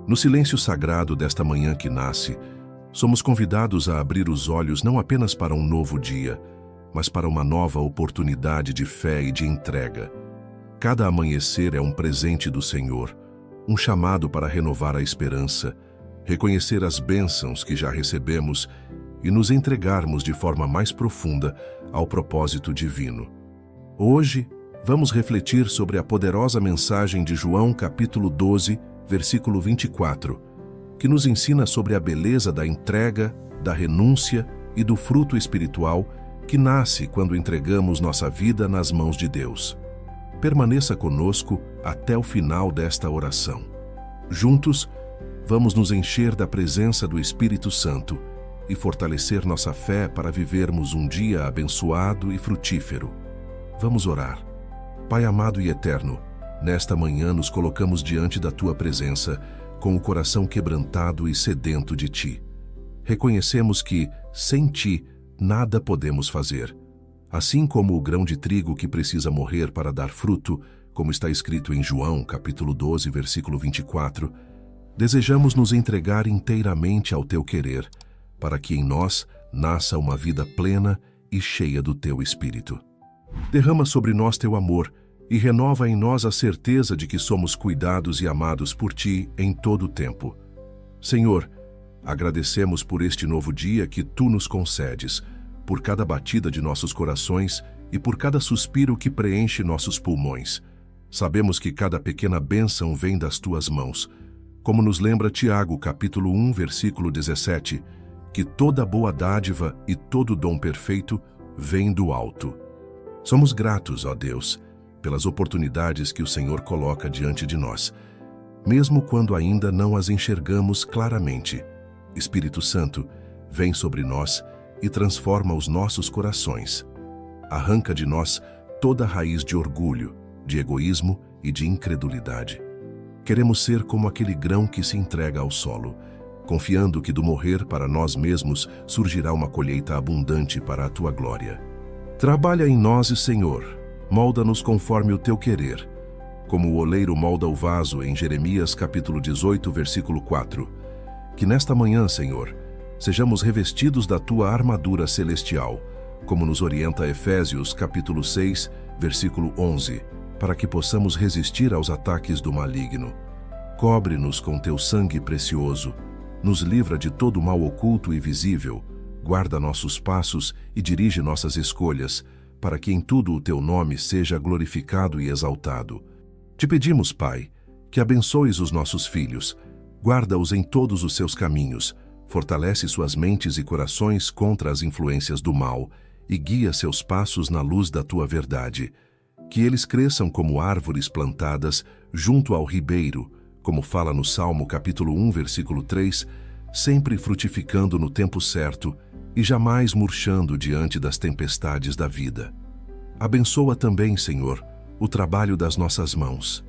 No silêncio sagrado desta manhã que nasce, somos convidados a abrir os olhos não apenas para um novo dia, mas para uma nova oportunidade de fé e de entrega. Cada amanhecer é um presente do Senhor, um chamado para renovar a esperança, reconhecer as bênçãos que já recebemos e nos entregarmos de forma mais profunda ao propósito divino. Hoje, vamos refletir sobre a poderosa mensagem de João capítulo 12, versículo 24, que nos ensina sobre a beleza da entrega, da renúncia e do fruto espiritual que nasce quando entregamos nossa vida nas mãos de Deus. Permaneça conosco até o final desta oração. Juntos, vamos nos encher da presença do Espírito Santo e fortalecer nossa fé para vivermos um dia abençoado e frutífero. Vamos orar. Pai amado e eterno, nesta manhã nos colocamos diante da Tua presença, com o coração quebrantado e sedento de Ti. Reconhecemos que, sem Ti, nada podemos fazer. Assim como o grão de trigo que precisa morrer para dar fruto, como está escrito em João, capítulo 12, versículo 24, desejamos nos entregar inteiramente ao Teu querer, para que em nós nasça uma vida plena e cheia do Teu Espírito. Derrama sobre nós Teu amor e renova em nós a certeza de que somos cuidados e amados por Ti em todo o tempo. Senhor, agradecemos por este novo dia que Tu nos concedes, por cada batida de nossos corações e por cada suspiro que preenche nossos pulmões. Sabemos que cada pequena bênção vem das Tuas mãos, como nos lembra Tiago, capítulo 1, versículo 17, que toda boa dádiva e todo dom perfeito vem do alto. Somos gratos, ó Deus, pelas oportunidades que o Senhor coloca diante de nós, mesmo quando ainda não as enxergamos claramente. Espírito Santo, vem sobre nós e transforma os nossos corações. Arranca de nós toda raiz de orgulho, de egoísmo e de incredulidade. Queremos ser como aquele grão que se entrega ao solo, confiando que do morrer para nós mesmos surgirá uma colheita abundante para a Tua glória. Trabalha em nós, Senhor. Molda-nos conforme o Teu querer, como o oleiro molda o vaso em Jeremias capítulo 18, versículo 4. Que nesta manhã, Senhor, sejamos revestidos da Tua armadura celestial, como nos orienta Efésios capítulo 6, versículo 11, para que possamos resistir aos ataques do maligno. Cobre-nos com Teu sangue precioso, nos livra de todo mal oculto e visível, guarda nossos passos e dirige nossas escolhas, para que em tudo o Teu nome seja glorificado e exaltado. Te pedimos, Pai, que abençoes os nossos filhos, guarda-os em todos os seus caminhos, fortalece suas mentes e corações contra as influências do mal e guia seus passos na luz da Tua verdade. Que eles cresçam como árvores plantadas junto ao ribeiro, como fala no Salmo capítulo 1, versículo 3, sempre frutificando no tempo certo e jamais murchando diante das tempestades da vida. Abençoa também, Senhor, o trabalho das nossas mãos.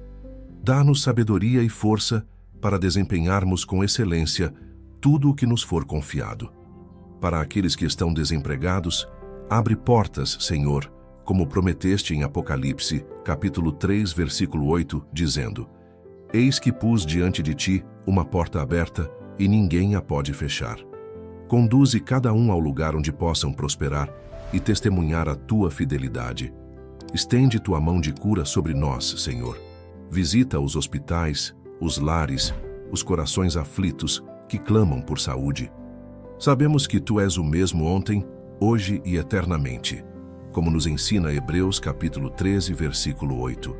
Dá-nos sabedoria e força para desempenharmos com excelência tudo o que nos for confiado. Para aqueles que estão desempregados, abre portas, Senhor, como prometeste em Apocalipse, capítulo 3, versículo 8, dizendo: Eis que pus diante de ti uma porta aberta e ninguém a pode fechar. Conduze cada um ao lugar onde possam prosperar e testemunhar a Tua fidelidade. Estende Tua mão de cura sobre nós, Senhor. Visita os hospitais, os lares, os corações aflitos que clamam por saúde. Sabemos que Tu és o mesmo ontem, hoje e eternamente, como nos ensina Hebreus capítulo 13, versículo 8.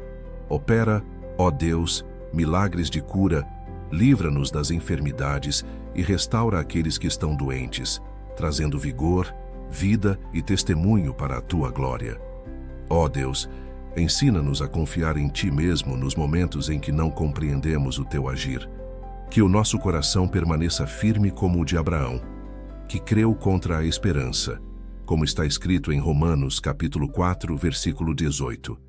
Opera, ó Deus, milagres de cura, livra-nos das enfermidades e restaura aqueles que estão doentes, trazendo vigor, vida e testemunho para a Tua glória. Ó Deus, ensina-nos a confiar em Ti mesmo nos momentos em que não compreendemos o Teu agir. Que o nosso coração permaneça firme como o de Abraão, que creu contra a esperança, como está escrito em Romanos capítulo 4, versículo 18.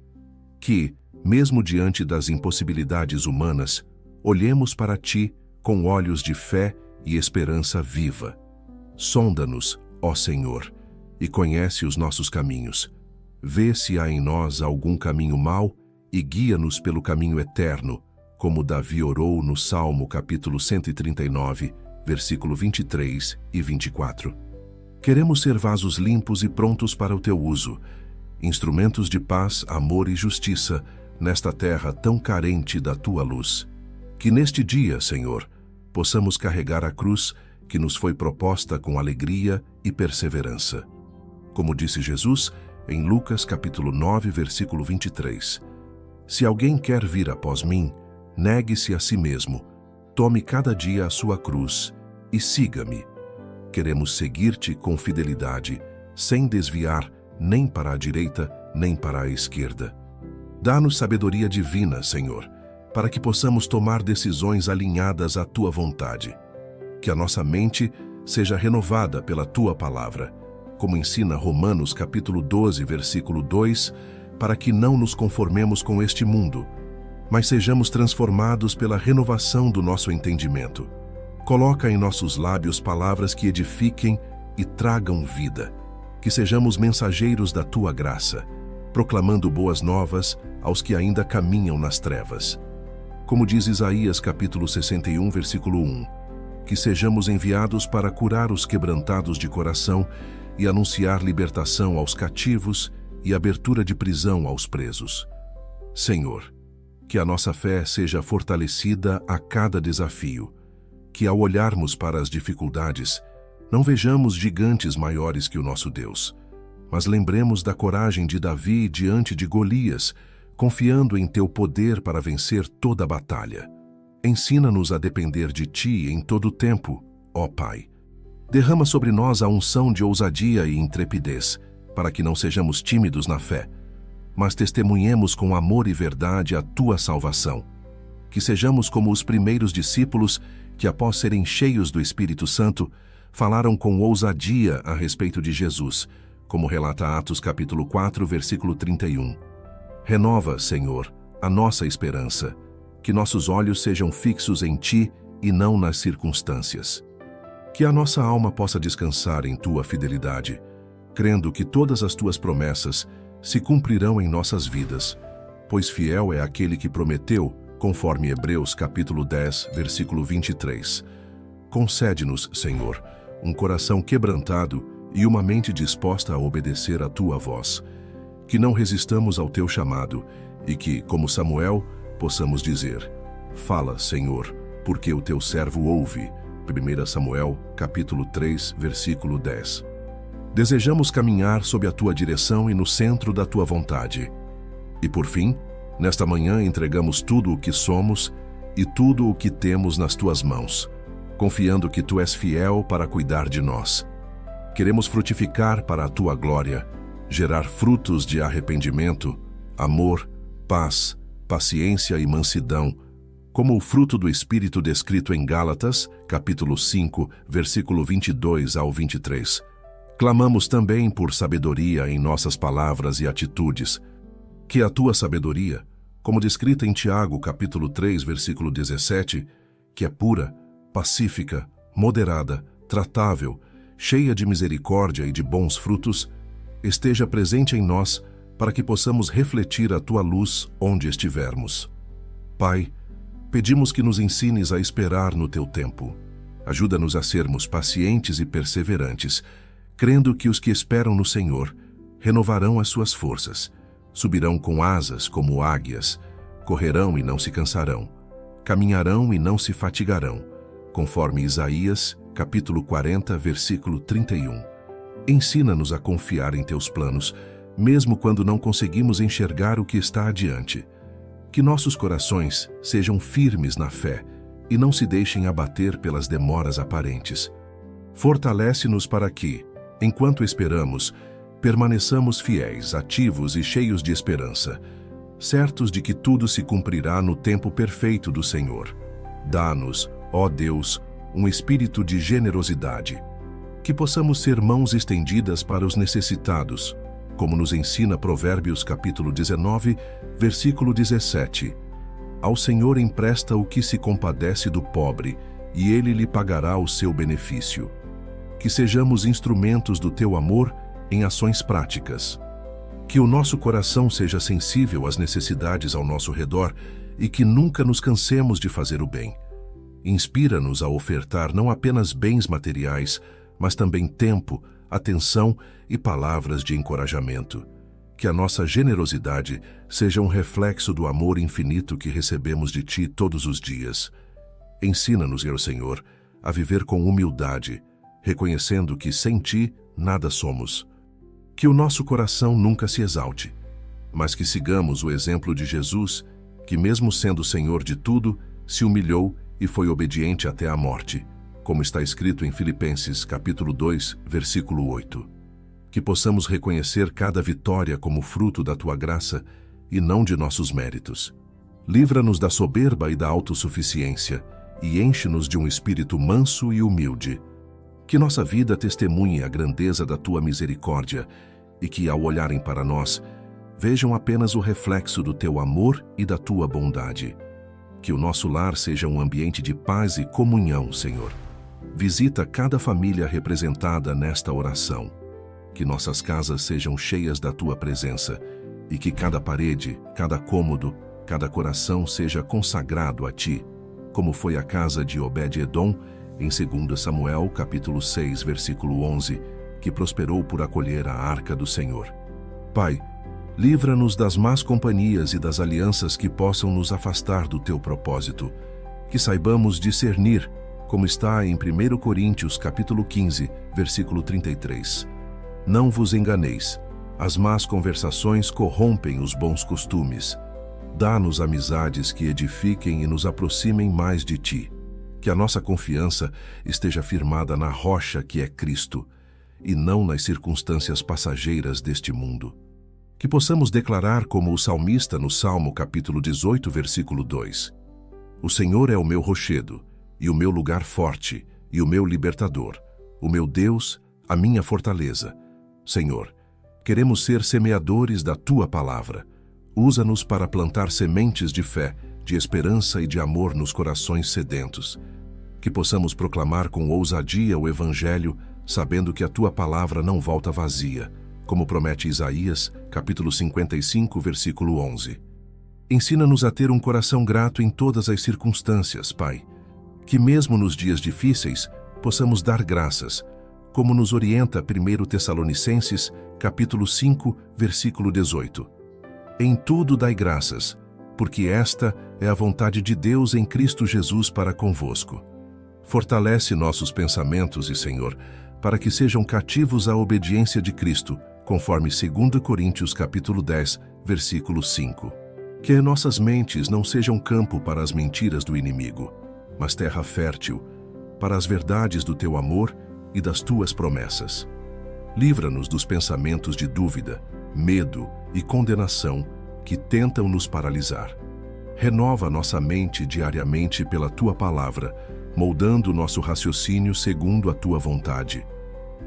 Que, mesmo diante das impossibilidades humanas, olhemos para Ti com olhos de fé e esperança viva. Sonda-nos, ó Senhor, e conhece os nossos caminhos. Vê se há em nós algum caminho mau e guia-nos pelo caminho eterno, como Davi orou no Salmo capítulo 139, versículo 23 e 24. Queremos ser vasos limpos e prontos para o teu uso, instrumentos de paz, amor e justiça nesta terra tão carente da tua luz. Que neste dia, Senhor, possamos carregar a cruz que nos foi proposta com alegria e perseverança. Como disse Jesus em Lucas capítulo 9, versículo 23. Se alguém quer vir após mim, negue-se a si mesmo, tome cada dia a sua cruz e siga-me. Queremos seguir-te com fidelidade, sem desviar nem para a direita, nem para a esquerda. Dá-nos sabedoria divina, Senhor, para que possamos tomar decisões alinhadas à tua vontade. Que a nossa mente seja renovada pela tua palavra, como ensina Romanos capítulo 12, versículo 2, para que não nos conformemos com este mundo, mas sejamos transformados pela renovação do nosso entendimento. Coloca em nossos lábios palavras que edifiquem e tragam vida. Que sejamos mensageiros da tua graça, proclamando boas novas aos que ainda caminham nas trevas. Como diz Isaías capítulo 61, versículo 1, que sejamos enviados para curar os quebrantados de coração e anunciar libertação aos cativos e abertura de prisão aos presos. Senhor, que a nossa fé seja fortalecida a cada desafio, que ao olharmos para as dificuldades, não vejamos gigantes maiores que o nosso Deus, mas lembremos da coragem de Davi diante de Golias, confiando em teu poder para vencer toda a batalha. Ensina-nos a depender de ti em todo o tempo, ó Pai. Derrama sobre nós a unção de ousadia e intrepidez, para que não sejamos tímidos na fé, mas testemunhemos com amor e verdade a tua salvação. Que sejamos como os primeiros discípulos que, após serem cheios do Espírito Santo, falaram com ousadia a respeito de Jesus, como relata Atos capítulo 4, versículo 31. Renova, Senhor, a nossa esperança, que nossos olhos sejam fixos em ti e não nas circunstâncias. Que a nossa alma possa descansar em tua fidelidade, crendo que todas as tuas promessas se cumprirão em nossas vidas, pois fiel é aquele que prometeu, conforme Hebreus capítulo 10, versículo 23. Concede-nos, Senhor, um coração quebrantado e uma mente disposta a obedecer à tua voz. Que não resistamos ao teu chamado e que, como Samuel, possamos dizer: fala, Senhor, porque o teu servo ouve. 1 Samuel, capítulo 3, versículo 10. Desejamos caminhar sob a tua direção e no centro da tua vontade. E por fim, nesta manhã entregamos tudo o que somos e tudo o que temos nas tuas mãos, confiando que tu és fiel para cuidar de nós. Queremos frutificar para a tua glória, gerar frutos de arrependimento, amor, paz, paciência e mansidão, como o fruto do Espírito descrito em Gálatas, capítulo 5, versículo 22 ao 23. Clamamos também por sabedoria em nossas palavras e atitudes. Que a tua sabedoria, como descrita em Tiago, capítulo 3, versículo 17, que é pura, pacífica, moderada, tratável, cheia de misericórdia e de bons frutos, esteja presente em nós para que possamos refletir a tua luz onde estivermos. Pai, pedimos que nos ensines a esperar no teu tempo. Ajuda-nos a sermos pacientes e perseverantes, crendo que os que esperam no Senhor renovarão as suas forças, subirão com asas como águias, correrão e não se cansarão, caminharão e não se fatigarão, conforme Isaías, capítulo 40, versículo 31. Ensina-nos a confiar em teus planos, mesmo quando não conseguimos enxergar o que está adiante. Que nossos corações sejam firmes na fé e não se deixem abater pelas demoras aparentes. Fortalece-nos para que, enquanto esperamos, permaneçamos fiéis, ativos e cheios de esperança, certos de que tudo se cumprirá no tempo perfeito do Senhor. Dá-nos, ó Deus, um espírito de generosidade, que possamos ser mãos estendidas para os necessitados, como nos ensina Provérbios capítulo 19, versículo 17. Ao Senhor empresta o que se compadece do pobre, e ele lhe pagará o seu benefício. Que sejamos instrumentos do teu amor em ações práticas. Que o nosso coração seja sensível às necessidades ao nosso redor e que nunca nos cansemos de fazer o bem. Inspira-nos a ofertar não apenas bens materiais, mas também tempo, atenção e palavras de encorajamento. Que a nossa generosidade seja um reflexo do amor infinito que recebemos de Ti todos os dias. Ensina-nos, meu Senhor, a viver com humildade, reconhecendo que sem Ti nada somos. Que o nosso coração nunca se exalte, mas que sigamos o exemplo de Jesus, que mesmo sendo Senhor de tudo, se humilhou e foi obediente até a morte, como está escrito em Filipenses capítulo 2, versículo 8. Que possamos reconhecer cada vitória como fruto da Tua graça e não de nossos méritos. Livra-nos da soberba e da autossuficiência e enche-nos de um espírito manso e humilde. Que nossa vida testemunhe a grandeza da Tua misericórdia e que, ao olharem para nós, vejam apenas o reflexo do Teu amor e da Tua bondade. Que o nosso lar seja um ambiente de paz e comunhão, Senhor. Visita cada família representada nesta oração. Que nossas casas sejam cheias da Tua presença e que cada parede, cada cômodo, cada coração seja consagrado a Ti, como foi a casa de Obed-Edom em 2 Samuel, capítulo 6, versículo 11, que prosperou por acolher a arca do Senhor. Pai, livra-nos das más companhias e das alianças que possam nos afastar do Teu propósito. Que saibamos discernir, como está em 1 Coríntios, capítulo 15, versículo 33. Não vos enganeis, as más conversações corrompem os bons costumes. Dá-nos amizades que edifiquem e nos aproximem mais de Ti. Que a nossa confiança esteja firmada na rocha que é Cristo, e não nas circunstâncias passageiras deste mundo. Que possamos declarar como o salmista no Salmo capítulo 18, versículo 2. O Senhor é o meu rochedo, e o meu lugar forte, e o meu libertador, o meu Deus, a minha fortaleza. Senhor, queremos ser semeadores da Tua palavra. Usa-nos para plantar sementes de fé, de esperança e de amor nos corações sedentos. Que possamos proclamar com ousadia o Evangelho, sabendo que a Tua palavra não volta vazia, como promete Isaías, capítulo 55, versículo 11. Ensina-nos a ter um coração grato em todas as circunstâncias, Pai. Que mesmo nos dias difíceis, possamos dar graças, como nos orienta 1 Tessalonicenses, capítulo 5, versículo 18. Em tudo dai graças, porque esta é a vontade de Deus em Cristo Jesus para convosco. Fortalece nossos pensamentos, Senhor, para que sejam cativos à obediência de Cristo, conforme 2 Coríntios capítulo 10, versículo 5. Que nossas mentes não sejam campo para as mentiras do inimigo, mas terra fértil para as verdades do Teu amor e das Tuas promessas. Livra-nos dos pensamentos de dúvida, medo e condenação que tentam nos paralisar. Renova nossa mente diariamente pela Tua palavra, moldando nosso raciocínio segundo a Tua vontade.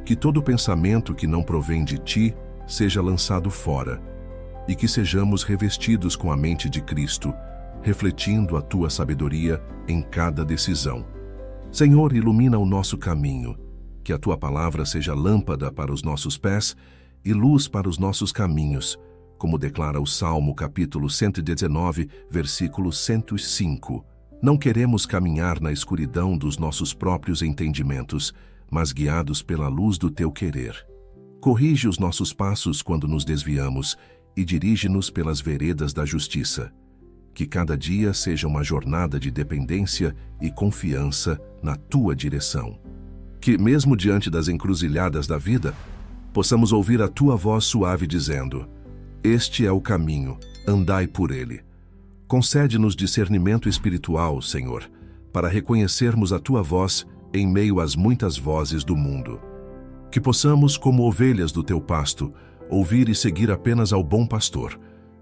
Que todo pensamento que não provém de Ti seja lançado fora, e que sejamos revestidos com a mente de Cristo, refletindo a Tua sabedoria em cada decisão. Senhor, ilumina o nosso caminho, que a Tua palavra seja lâmpada para os nossos pés e luz para os nossos caminhos, como declara o Salmo capítulo 119, versículo 105. Não queremos caminhar na escuridão dos nossos próprios entendimentos, mas guiados pela luz do Teu querer. Corrige os nossos passos quando nos desviamos e dirige-nos pelas veredas da justiça. Que cada dia seja uma jornada de dependência e confiança na Tua direção. Que, mesmo diante das encruzilhadas da vida, possamos ouvir a Tua voz suave dizendo: este é o caminho, andai por ele. Concede-nos discernimento espiritual, Senhor, para reconhecermos a Tua voz em meio às muitas vozes do mundo. Que possamos, como ovelhas do Teu pasto, ouvir e seguir apenas ao bom pastor,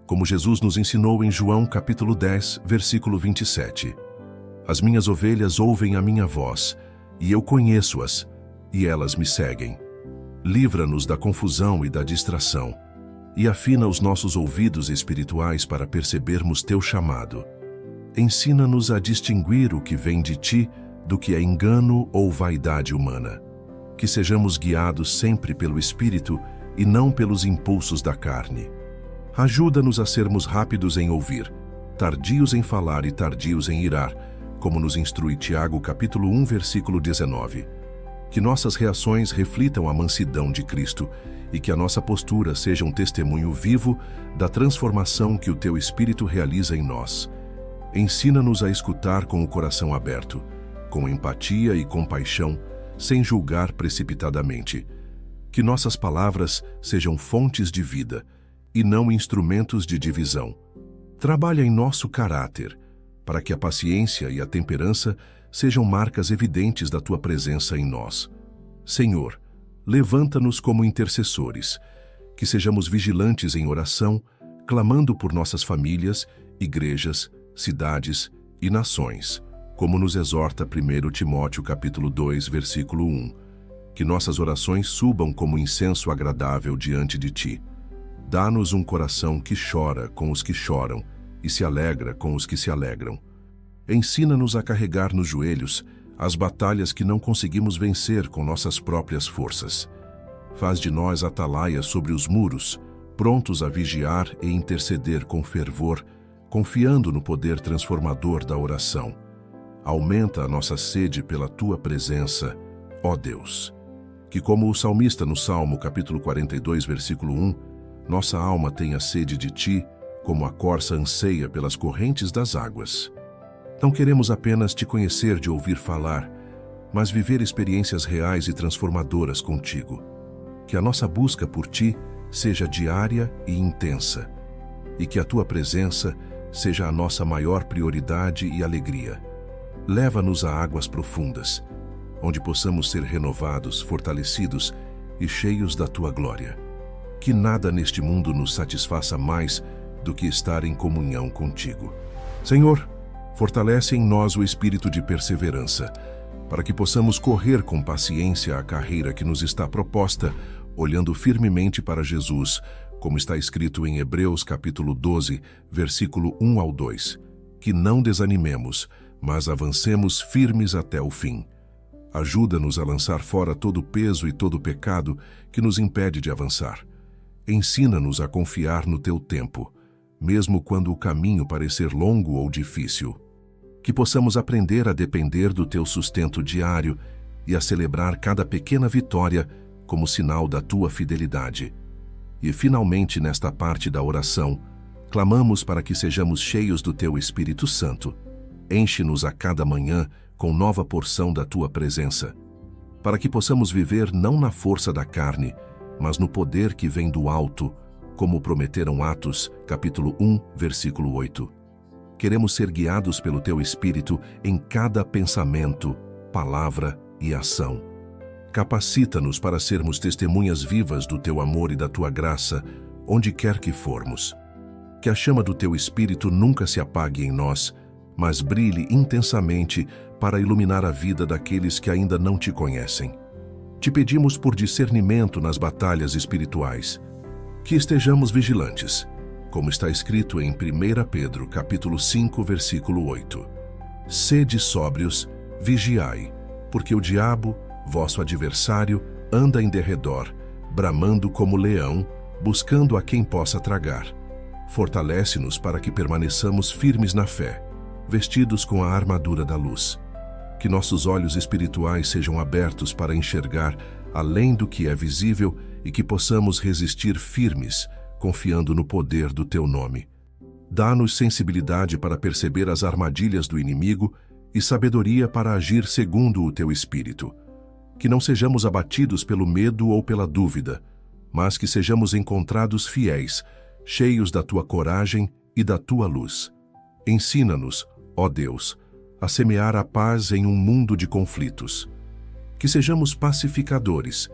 como Jesus nos ensinou em João capítulo 10, versículo 27. As minhas ovelhas ouvem a minha voz, e eu conheço-as, e elas me seguem. Livra-nos da confusão e da distração, e afina os nossos ouvidos espirituais para percebermos Teu chamado. Ensina-nos a distinguir o que vem de Ti do que é engano ou vaidade humana. Que sejamos guiados sempre pelo Espírito e não pelos impulsos da carne. Ajuda-nos a sermos rápidos em ouvir, tardios em falar e tardios em irar, como nos instrui Tiago capítulo 1, versículo 19. Que nossas reações reflitam a mansidão de Cristo e que a nossa postura seja um testemunho vivo da transformação que o Teu Espírito realiza em nós. Ensina-nos a escutar com o coração aberto, com empatia e compaixão, sem julgar precipitadamente. Que nossas palavras sejam fontes de vida e não instrumentos de divisão. Trabalha em nosso caráter, para que a paciência e a temperança sejam marcas evidentes da Tua presença em nós. Senhor, levanta-nos como intercessores, que sejamos vigilantes em oração, clamando por nossas famílias, igrejas, cidades e nações, como nos exorta 1 Timóteo capítulo 2, versículo 1. Que nossas orações subam como incenso agradável diante de Ti. Dá-nos um coração que chora com os que choram e se alegra com os que se alegram. Ensina-nos a carregar nos joelhos as batalhas que não conseguimos vencer com nossas próprias forças. Faz de nós atalaias sobre os muros, prontos a vigiar e interceder com fervor, confiando no poder transformador da oração. Aumenta a nossa sede pela Tua presença, ó Deus. Que, como o salmista no Salmo capítulo 42, versículo 1, nossa alma tenha sede de Ti, como a corça anseia pelas correntes das águas. Não queremos apenas Te conhecer de ouvir falar, mas viver experiências reais e transformadoras contigo. Que a nossa busca por Ti seja diária e intensa, e que a Tua presença seja a nossa maior prioridade e alegria. Leva-nos a águas profundas, onde possamos ser renovados, fortalecidos e cheios da Tua glória. Que nada neste mundo nos satisfaça mais do que estar em comunhão contigo. Senhor, fortalece em nós o espírito de perseverança, para que possamos correr com paciência a carreira que nos está proposta, olhando firmemente para Jesus, como está escrito em Hebreus capítulo 12, versículo 1 ao 2. Que não desanimemos, mas avancemos firmes até o fim. Ajuda-nos a lançar fora todo o peso e todo o pecado que nos impede de avançar. Ensina-nos a confiar no Teu tempo, mesmo quando o caminho parecer longo ou difícil. Que possamos aprender a depender do Teu sustento diário e a celebrar cada pequena vitória como sinal da Tua fidelidade. E finalmente, nesta parte da oração, clamamos para que sejamos cheios do Teu Espírito Santo. Enche-nos a cada manhã com nova porção da Tua presença, para que possamos viver não na força da carne, mas no poder que vem do alto, como prometeram Atos, capítulo 1, versículo 8. Queremos ser guiados pelo Teu Espírito em cada pensamento, palavra e ação. Capacita-nos para sermos testemunhas vivas do Teu amor e da Tua graça, onde quer que formos. Que a chama do Teu Espírito nunca se apague em nós, mas brilhe intensamente para iluminar a vida daqueles que ainda não Te conhecem. Te pedimos por discernimento nas batalhas espirituais, que estejamos vigilantes, como está escrito em 1 Pedro, capítulo 5, versículo 8. Sede sóbrios, vigiai, porque o diabo, vosso adversário, anda em derredor, bramando como leão, buscando a quem possa tragar. Fortalece-nos para que permaneçamos firmes na fé, vestidos com a armadura da luz. Que nossos olhos espirituais sejam abertos para enxergar além do que é visível e que possamos resistir firmes, confiando no poder do Teu nome. Dá-nos sensibilidade para perceber as armadilhas do inimigo e sabedoria para agir segundo o Teu Espírito. Que não sejamos abatidos pelo medo ou pela dúvida, mas que sejamos encontrados fiéis, cheios da Tua coragem e da Tua luz. Ensina-nos, ó Deus, a semear a paz em um mundo de conflitos. Que sejamos pacificadores,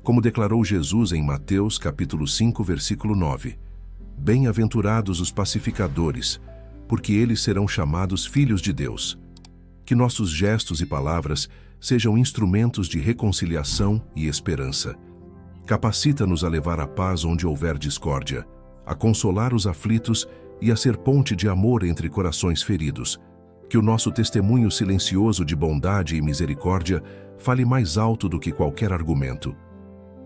como declarou Jesus em Mateus capítulo 5, versículo 9. Bem-aventurados os pacificadores, porque eles serão chamados filhos de Deus. Que nossos gestos e palavras sejam instrumentos de reconciliação e esperança. Capacita-nos a levar a paz onde houver discórdia, a consolar os aflitos e a ser ponte de amor entre corações feridos. Que o nosso testemunho silencioso de bondade e misericórdia fale mais alto do que qualquer argumento.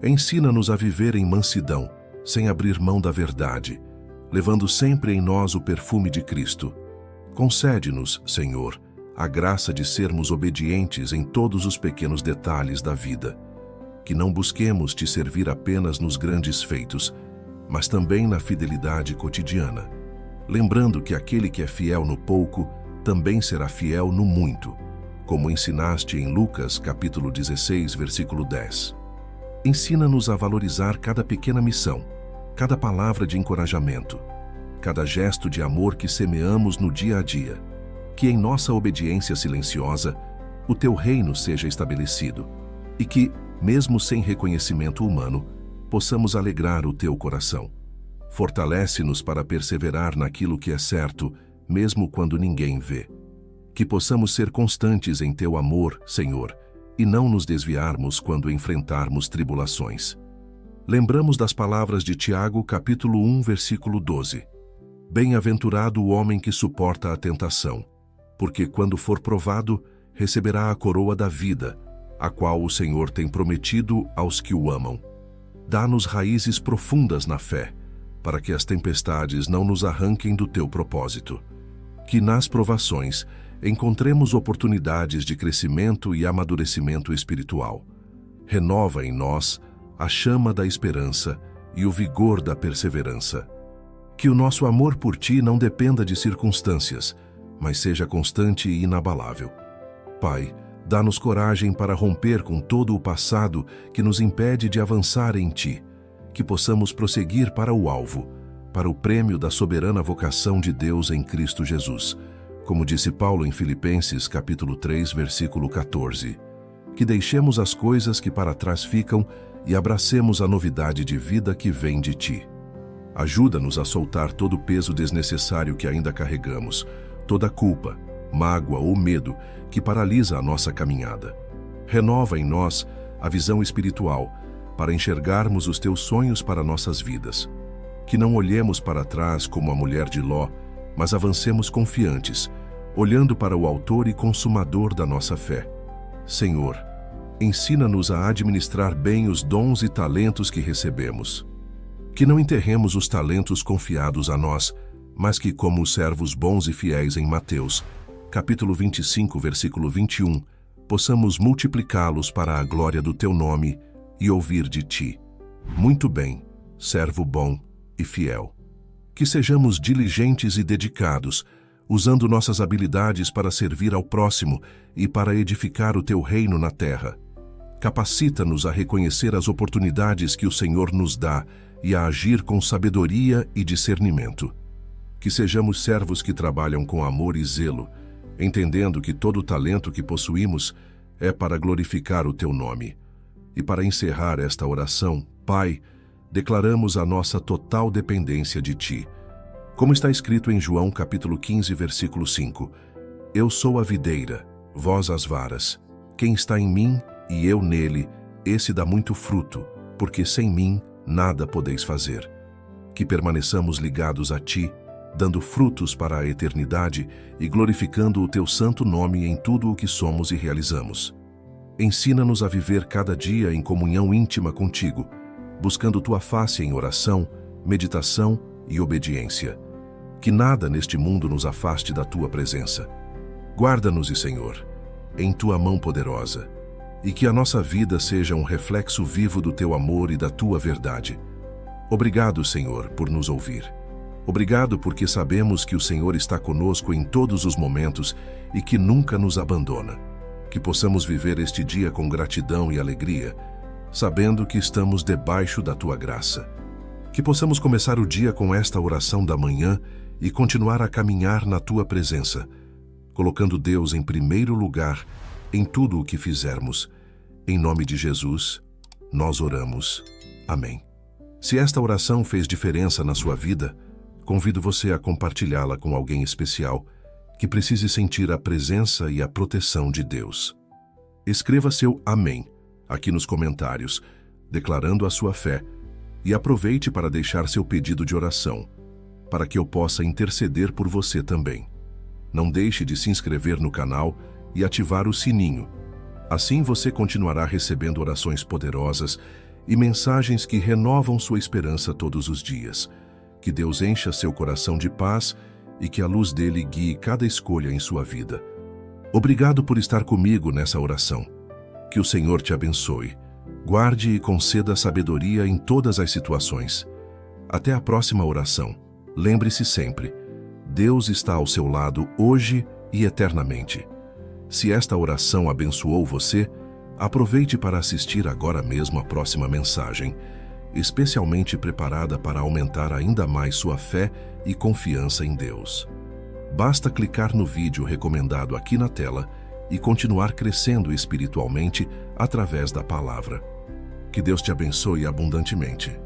Ensina-nos a viver em mansidão, sem abrir mão da verdade, levando sempre em nós o perfume de Cristo, Concede-nos, Senhor, a graça de sermos obedientes em todos os pequenos detalhes da vida, que não busquemos te servir apenas nos grandes feitos, mas também na fidelidade cotidiana, lembrando que aquele que é fiel no pouco também será fiel no muito, como ensinaste em Lucas, capítulo 16, versículo 10. Ensina-nos a valorizar cada pequena missão, cada palavra de encorajamento, cada gesto de amor que semeamos no dia a dia, que em nossa obediência silenciosa, o teu reino seja estabelecido e que, mesmo sem reconhecimento humano, possamos alegrar o teu coração. Fortalece-nos para perseverar naquilo que é certo, mesmo quando ninguém vê. Que possamos ser constantes em teu amor, Senhor, e não nos desviarmos quando enfrentarmos tribulações. Lembramos das palavras de Tiago, capítulo 1, versículo 12. Bem-aventurado o homem que suporta a tentação, porque quando for provado, receberá a coroa da vida, a qual o Senhor tem prometido aos que o amam. Dá-nos raízes profundas na fé, para que as tempestades não nos arranquem do teu propósito. Que nas provações encontremos oportunidades de crescimento e amadurecimento espiritual. Renova em nós a chama da esperança e o vigor da perseverança. Que o nosso amor por ti não dependa de circunstâncias, mas seja constante e inabalável. Pai, dá-nos coragem para romper com todo o passado que nos impede de avançar em ti, que possamos prosseguir para o alvo, para o prêmio da soberana vocação de Deus em Cristo Jesus, como disse Paulo em Filipenses, capítulo 3, versículo 14. Que deixemos as coisas que para trás ficam e abracemos a novidade de vida que vem de ti. Ajuda-nos a soltar todo o peso desnecessário que ainda carregamos, toda culpa, mágoa ou medo que paralisa a nossa caminhada. Renova em nós a visão espiritual para enxergarmos os teus sonhos para nossas vidas. Que não olhemos para trás como a mulher de Ló, mas avancemos confiantes, olhando para o autor e consumador da nossa fé. Senhor, ensina-nos a administrar bem os dons e talentos que recebemos. Que não enterremos os talentos confiados a nós, mas que, como os servos bons e fiéis em Mateus, capítulo 25, versículo 21, possamos multiplicá-los para a glória do teu nome e ouvir de ti. Muito bem, servo bom e fiel. Que sejamos diligentes e dedicados, usando nossas habilidades para servir ao próximo e para edificar o teu reino na terra. Capacita-nos a reconhecer as oportunidades que o Senhor nos dá e a agir com sabedoria e discernimento. Que sejamos servos que trabalham com amor e zelo, entendendo que todo o talento que possuímos é para glorificar o teu nome. E para encerrar esta oração, Pai, declaramos a nossa total dependência de ti. Como está escrito em João capítulo 15, versículo 5, Eu sou a videira, vós as varas. Quem está em mim e eu nele, esse dá muito fruto, porque sem mim nada podeis fazer. Que permaneçamos ligados a ti, dando frutos para a eternidade e glorificando o teu santo nome em tudo o que somos e realizamos. Ensina-nos a viver cada dia em comunhão íntima contigo, buscando tua face em oração, meditação e obediência. Que nada neste mundo nos afaste da tua presença. Guarda-nos, Senhor, em tua mão poderosa, e que a nossa vida seja um reflexo vivo do teu amor e da tua verdade. Obrigado, Senhor, por nos ouvir. Obrigado porque sabemos que o Senhor está conosco em todos os momentos e que nunca nos abandona. Que possamos viver este dia com gratidão e alegria, sabendo que estamos debaixo da tua graça. Que possamos começar o dia com esta oração da manhã e continuar a caminhar na tua presença, colocando Deus em primeiro lugar em tudo o que fizermos. Em nome de Jesus, nós oramos. Amém. Se esta oração fez diferença na sua vida, convido você a compartilhá-la com alguém especial que precise sentir a presença e a proteção de Deus. Escreva seu Amém aqui nos comentários, declarando a sua fé, e aproveite para deixar seu pedido de oração, para que eu possa interceder por você também. Não deixe de se inscrever no canal e ativar o sininho. Assim você continuará recebendo orações poderosas e mensagens que renovam sua esperança todos os dias. Que Deus encha seu coração de paz e que a luz dele guie cada escolha em sua vida. Obrigado por estar comigo nessa oração. Que o Senhor te abençoe, guarde e conceda sabedoria em todas as situações. Até a próxima oração. Lembre-se sempre, Deus está ao seu lado hoje e eternamente. Se esta oração abençoou você, aproveite para assistir agora mesmo a próxima mensagem, especialmente preparada para aumentar ainda mais sua fé e confiança em Deus. Basta clicar no vídeo recomendado aqui na tela e continuar crescendo espiritualmente através da palavra. Que Deus te abençoe abundantemente.